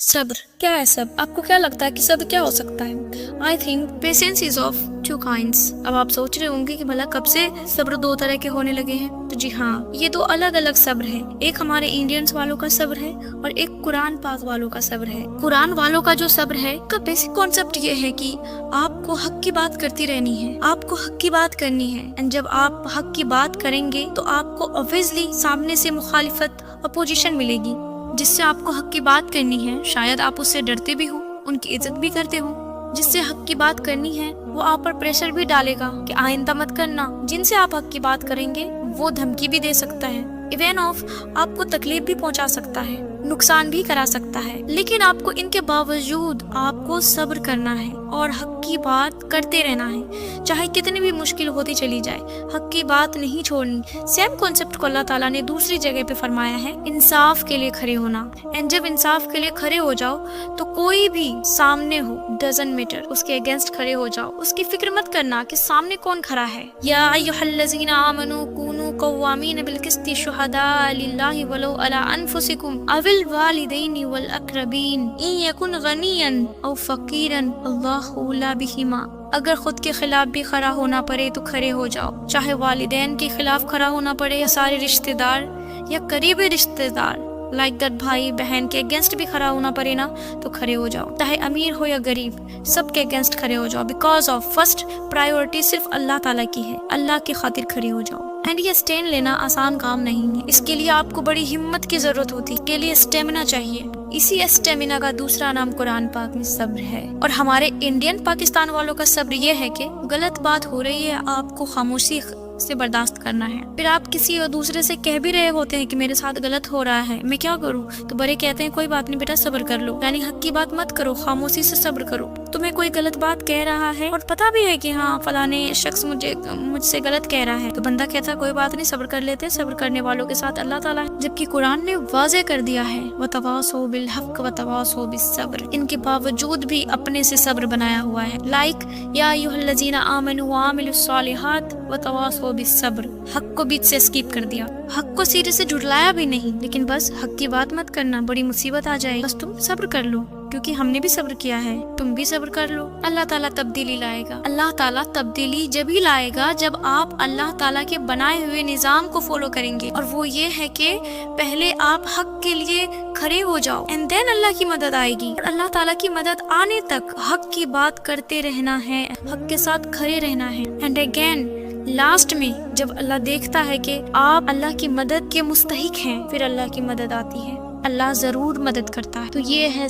सब्र क्या है? सब्र आपको क्या लगता है कि सब्र क्या हो सकता है? I think patience is of two kinds. अब आप सोच रहे होंगे कि भला कब से सब्र दो तरह के होने लगे हैं? तो जी हाँ, ये दो अलग अलग सब्र है। एक हमारे इंडियंस वालों का सब्र है और एक कुरान पाक वालों का सब्र है। कुरान वालों का जो सब्र है का बेसिक कॉन्सेप्ट ये है कि आपको हक की बात करती रहनी है, आपको हक की बात करनी है। एंड जब आप हक की बात करेंगे तो आपको ऑब्वियसली सामने से मुखालिफत अपोजिशन मिलेगी, जिससे आपको हक की बात करनी है। शायद आप उससे डरते भी हो, उनकी इज्जत भी करते हो। जिससे हक की बात करनी है वो आप पर प्रेशर भी डालेगा कि आइंदा मत करना। जिनसे आप हक की बात करेंगे वो धमकी भी दे सकता है, इवन ऑफ आपको तकलीफ भी पहुंचा सकता है, नुकसान भी करा सकता है। लेकिन आपको इनके बावजूद आपको सब्र करना है और हक की बात करते रहना है, चाहे कितनी भी मुश्किल होती चली जाए। हक की बात नहीं छोड़नी। सेम कॉन्सेप्ट को अल्लाह ताला ने दूसरी जगह पे फरमाया है, इंसाफ के लिए खड़े होना। एंड जब इंसाफ के लिए खड़े हो जाओ तो कोई भी सामने हो, डजंट मैटर, उसके अगेंस्ट खड़े हो जाओ। उसकी फिक्र मत करना कि सामने कौन खड़ा है। या अय्युहल्लज़ीना आमनू कूनू कव्वामीन बिलकिस्ति शुहदा लिल्लाहि वलौ अला अनफुसिकुम अविल वालिदैनि वल अक़रबीन इन यकुन गनियन औ फ़क़ीरन अल्लाहु ला बिहिमा। अगर खुद के खिलाफ भी खड़ा होना पड़े तो खड़े हो जाओ, चाहे वालिदैन के खिलाफ खड़ा होना पड़े या सारे रिश्तेदार या करीबी रिश्तेदार लाइक दैट, भाई बहन के अगेंस्ट भी खड़ा होना पड़े ना तो खड़े हो जाओ। चाहे अमीर हो या गरीब, सबके अगेंस्ट खड़े हो जाओ। बिकॉज ऑफ फर्स्ट प्रायोरिटी सिर्फ अल्लाह ताला की है, अल्लाह की खातिर खड़े हो जाओ। एंड ये स्टैंड लेना आसान काम नहीं है, इसके लिए आपको बड़ी हिम्मत की जरूरत होती है, इसके लिए स्टेमिना चाहिए। इसी स्टेमिना का दूसरा नाम कुरान पाक में सब्र है। और हमारे इंडियन पाकिस्तान वालों का सब्र ये है कि गलत बात हो रही है, आपको खामोशी से बर्दाश्त करना है। फिर आप किसी और दूसरे से कह भी रहे होते हैं कि मेरे साथ गलत हो रहा है, मैं क्या करूं? तो बड़े कहते हैं कोई बात नहीं बेटा, सब्र कर लो। यानी हक की बात मत करो, खामोशी से सब्र करो। तुम्हें कोई गलत बात कह रहा है और पता भी है कि हाँ फलाने शख्स मुझसे गलत कह रहा है, तो बंदा कहता कोई बात नहीं, सब्र कर लेते। सब्र करने वालों के साथ अल्लाह ताला है। जबकि कुरान ने वाज़ेह कर दिया है, वतवासौ बिल हक़ वतवासौ बिस सब्र। इनके बावजूद भी अपने से सब्र बनाया हुआ है। लाइक या अय्युहल्लज़ीना आमनू व आमिलुस सालिहात वतवासौ बिस सब्र। हक को बीच से स्किप कर दिया, हक को सीधे से झुठलाया भी नहीं, लेकिन बस हक की बात मत करना, बड़ी मुसीबत आ जाएगी, बस तुम सब्र कर लो, क्योंकि हमने भी सब्र किया है, तुम भी सब्र कर लो। अल्लाह ताला तब्दीली लाएगा। अल्लाह ताला तब्दीली जब ही लाएगा जब आप अल्लाह ताला के बनाए हुए निजाम को फॉलो करेंगे। और वो ये है कि पहले आप हक के लिए खड़े हो जाओ एंड देन अल्लाह की मदद आएगी। और अल्लाह ताला की मदद आने तक हक की बात करते रहना है, हक के साथ खड़े रहना है। एंड अगेन लास्ट में जब अल्लाह देखता है कि आप अल्लाह की मदद के मुस्तहिक हैं, फिर अल्लाह की मदद आती है। अल्लाह जरूर मदद करता है। तो ये है